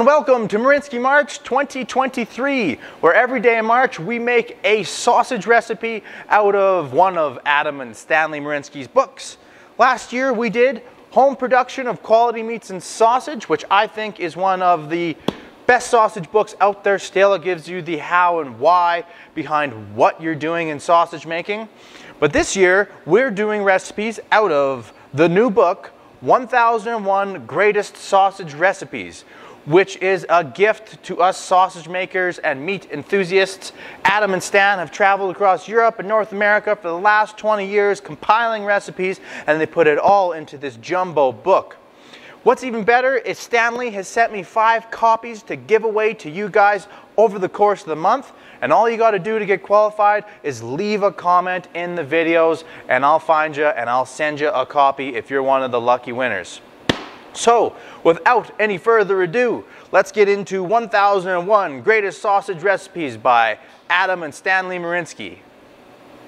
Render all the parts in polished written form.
and welcome to Marinsky March 2023, where every day in March we make a sausage recipe out of one of Adam and Stanley Marinsky's books. Last year we did home production of quality meats and sausage, which I think is one of the best sausage books out there still. It gives you the how and why behind what you're doing in sausage making. But this year we're doing recipes out of the new book, 1001 Greatest Sausage Recipes, which is a gift to us sausage makers and meat enthusiasts. Adam and Stan have traveled across Europe and North America for the last 20 years compiling recipes, and they put it all into this jumbo book. What's even better is Stanley has sent me 5 copies to give away to you guys over the course of the month, and all you got to do to get qualified is leave a comment in the videos and I'll find you and I'll send you a copy if you're one of the lucky winners. So, without any further ado, let's get into 1001 Greatest Sausage Recipes by Adam and Stanley Marinsky.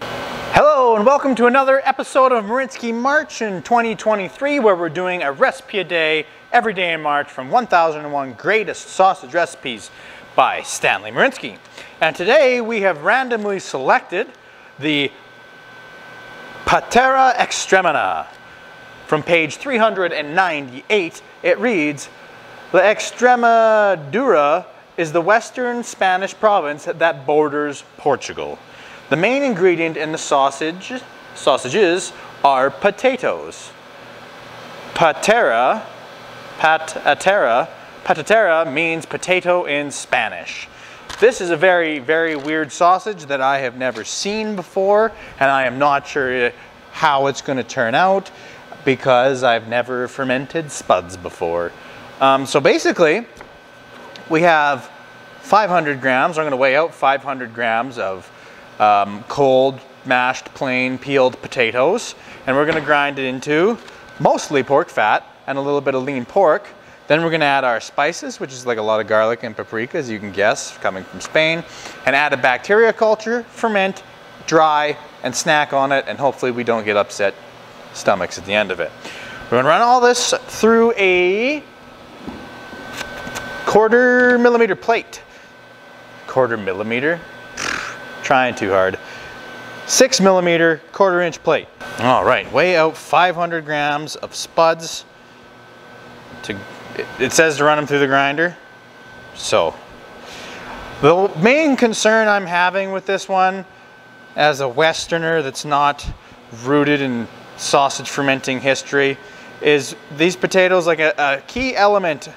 Hello and welcome to another episode of Marinsky March in 2023, where we're doing a recipe a day every day in March from 1001 Greatest Sausage Recipes by Stanley Marinsky. And today we have randomly selected the Patatera Extremena. From page 398, it reads, "La Extremadura is the western Spanish province that borders Portugal. The main ingredient in the sausages are potatoes. Patatera means potato in Spanish." This is a very, very weird sausage that I have never seen before, and I am not sure how it's going to turn out, because I've never fermented spuds before. So basically, we have 500 grams, I'm going to weigh out 500 grams of cold, mashed, plain, peeled potatoes, and we're going to grind it into mostly pork fat and a little bit of lean pork. Then we're going to add our spices, which is like a lot of garlic and paprika, as you can guess, coming from Spain, and add a bacteria culture, ferment, dry, and snack on it, and hopefully we don't get upset stomachs at the end of it. We're going to run all this through a 1/4 millimeter plate. 1/4 millimeter? Trying too hard. 6 millimeter 1/4 inch plate. All right, weigh out 500 grams of spuds. It says to run them through the grinder. So, the main concern I'm having with this one, as a Westerner that's not rooted in sausage fermenting history, is these potatoes, like a key element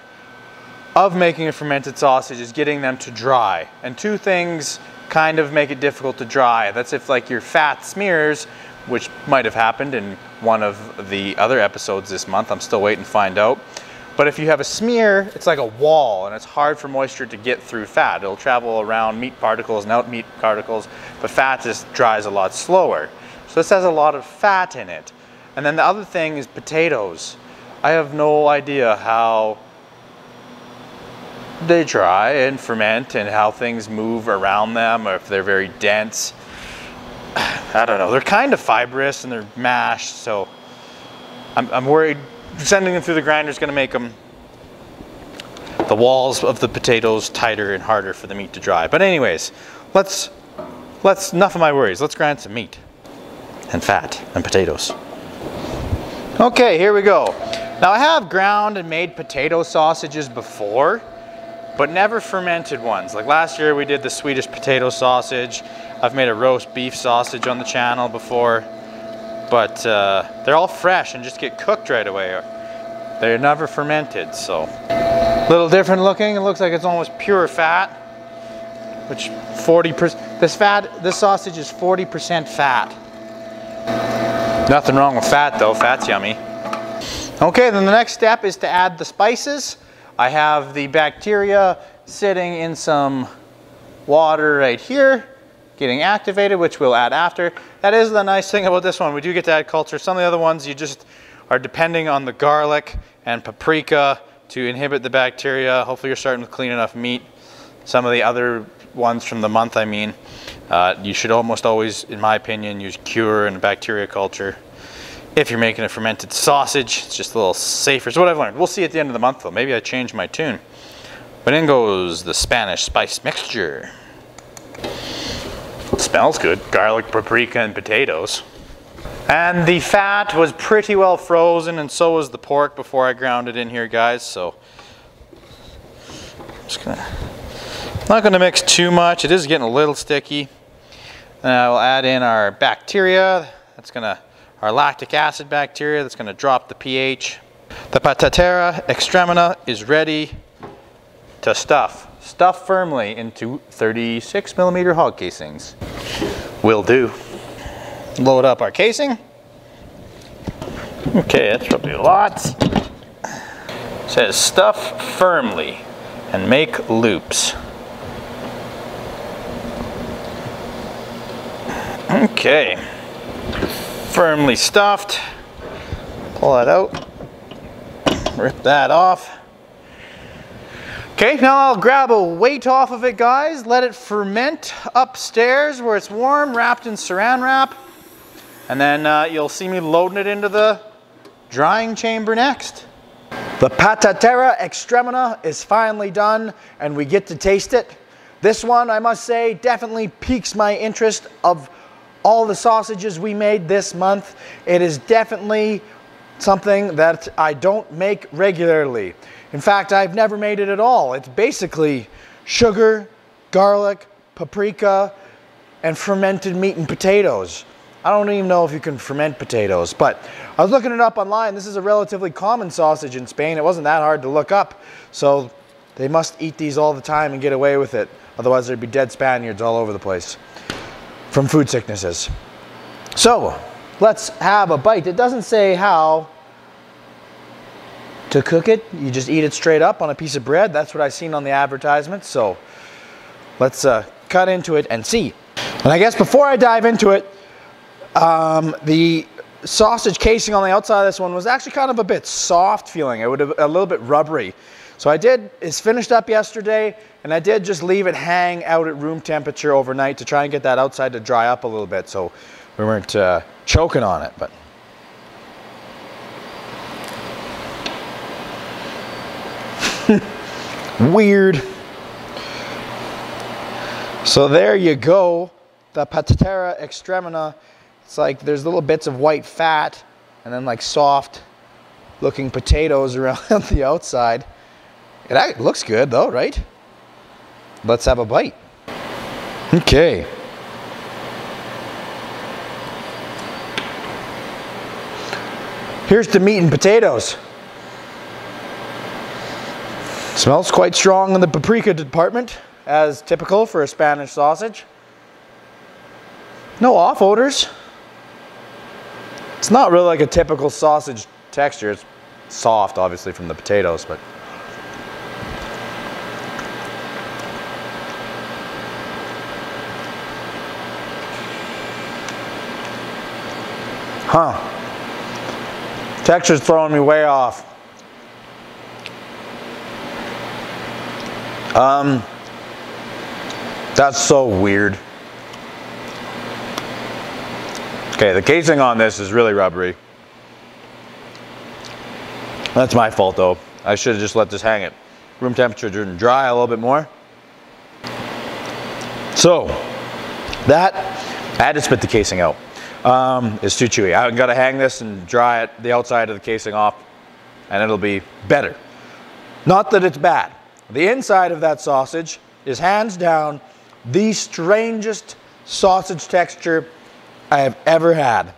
of making a fermented sausage is getting them to dry. And two things kind of make it difficult to dry. That's if like your fat smears, which might have happened in one of the other episodes this month. I'm still waiting to find out. But if you have a smear, it's like a wall, and it's hard for moisture to get through fat. It'll travel around meat particles and out meat particles, but fat just dries a lot slower. So this has a lot of fat in it. And then the other thing is potatoes. I have no idea how they dry and ferment and how things move around them, or if they're very dense. I don't know. They're kind of fibrous and they're mashed, so I'm worried sending them through the grinder is going to make the walls of the potatoes tighter and harder for the meat to dry. But anyways, enough of my worries. Let's grind some meat and fat and potatoes. Okay, here we go. Now I have ground and made potato sausages before, but never fermented ones. Like last year we did the Swedish potato sausage. I've made a roast beef sausage on the channel before, but they're all fresh and just get cooked right away. They're never fermented, so. A little different looking. It looks like it's almost pure fat, which 40%, this sausage is 40% fat. Nothing wrong with fat though, fat's yummy. Okay, then the next step is to add the spices. I have the bacteria sitting in some water right here, getting activated, which we'll add after. That is the nice thing about this one. We do get to add culture. Some of the other ones, you just are depending on the garlic and paprika to inhibit the bacteria. Hopefully you're starting with clean enough meat. Some of the other ones from the month, I mean, you should almost always, in my opinion, use cure and bacteria culture. If you're making a fermented sausage, it's just a little safer. It's what I've learned. We'll see at the end of the month though. Maybe I change my tune. But in goes the Spanish spice mixture. It smells good. Garlic, paprika, and potatoes. And the fat was pretty well frozen, and so was the pork before I ground it in here, guys. So not gonna mix too much. It is getting a little sticky. And I will add in our bacteria. Our lactic acid bacteria. That's gonna drop the pH. The Patatera Extremena is ready to stuff. Stuff firmly into 36mm hog casings. Will do. Load up our casing. Okay, that's probably a lot. It says stuff firmly and make loops. Okay, firmly stuffed. Pull that out. Rip that off. Okay, now I'll grab a weight off of it, guys. Let it ferment upstairs where it's warm, wrapped in saran wrap. And then you'll see me loading it into the drying chamber next. The Patatera Extremena is finally done, and we get to taste it. This one, I must say, definitely piques my interest of all the sausages we made this month. It is definitely something that I don't make regularly. In fact, I've never made it at all. It's basically sugar, garlic, paprika, and fermented meat and potatoes. I don't even know if you can ferment potatoes, but I was looking it up online. This is a relatively common sausage in Spain. It wasn't that hard to look up, so they must eat these all the time and get away with it. Otherwise, there'd be dead Spaniards all over the place from food sicknesses. So, let's have a bite. It doesn't say how to cook it. You just eat it straight up on a piece of bread. That's what I've seen on the advertisement. So let's cut into it and see. And I guess before I dive into it, the sausage casing on the outside of this one was actually kind of a bit soft feeling. It would have a little bit rubbery. So it's finished up yesterday, and I did just leave it hang out at room temperature overnight to try and get that outside to dry up a little bit so we weren't choking on it. But weird. So there you go, the Patatera Extremena. It's like there's little bits of white fat and then like soft looking potatoes around the outside. It looks good though, right? Let's have a bite. Okay. Here's the meat and potatoes. Smells quite strong in the paprika department, as typical for a Spanish sausage. No off odors. It's not really like a typical sausage texture. It's soft, obviously, from the potatoes, but texture's throwing me way off. That's so weird. Okay, the casing on this is really rubbery. That's my fault though. I should have just let this hang at room temperature and dry a little bit more. So, I had to spit the casing out. It's too chewy. I've got to hang this and dry it, the outside of the casing off, and it'll be better. Not that it's bad. The inside of that sausage is hands down the strangest sausage texture I have ever had.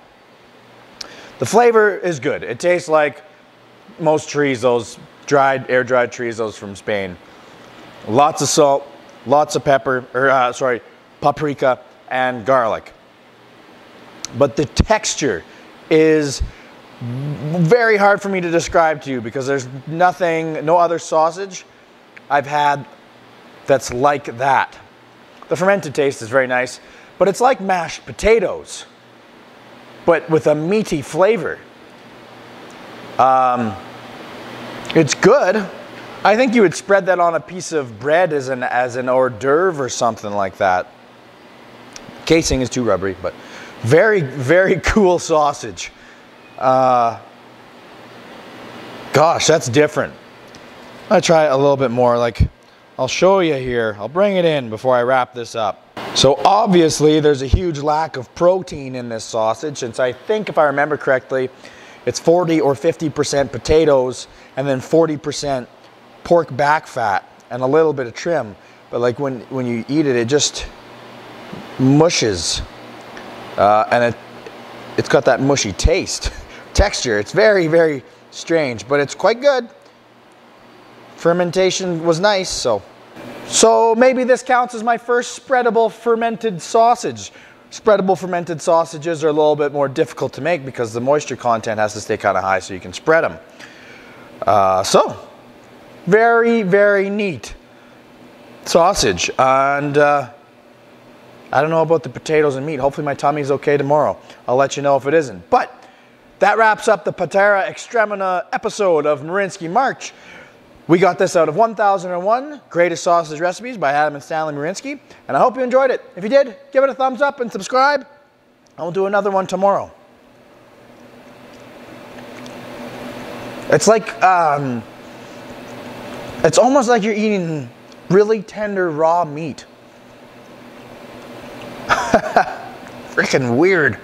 The flavor is good. It tastes like most chorizos, air-dried chorizos from Spain. Lots of salt, lots of paprika and garlic. But the texture is very hard for me to describe to you because there's no other sausage I've had that's like that. The fermented taste is very nice, but it's like mashed potatoes, but with a meaty flavor. It's good. I think you would spread that on a piece of bread as an hors d'oeuvre or something like that. Casing is too rubbery, but very, very cool sausage. Gosh, that's different. I'm gonna try it a little bit more. Like, I'll show you here. I'll bring it in before I wrap this up. So obviously there's a huge lack of protein in this sausage, since I think, if I remember correctly, it's 40 or 50% potatoes and then 40% pork back fat and a little bit of trim. But like when you eat it, it just mushes, and it's got that mushy taste, texture. It's very, very strange, but it's quite good. Fermentation was nice, so maybe this counts as my first spreadable fermented sausage. Spreadable fermented sausages are a little bit more difficult to make because the moisture content has to stay kind of high so you can spread them. So very, very neat sausage. And I don't know about the potatoes and meat. Hopefully my tummy's okay tomorrow. I'll let you know if it isn't. But that wraps up the Patatera Extremena episode of Marinsky March. We got this out of 1001 Greatest Sausage Recipes by Adam and Stanley Marinsky, and I hope you enjoyed it. If you did, give it a thumbs up and subscribe, and we'll do another one tomorrow. It's like, it's almost like you're eating really tender raw meat. Freaking weird.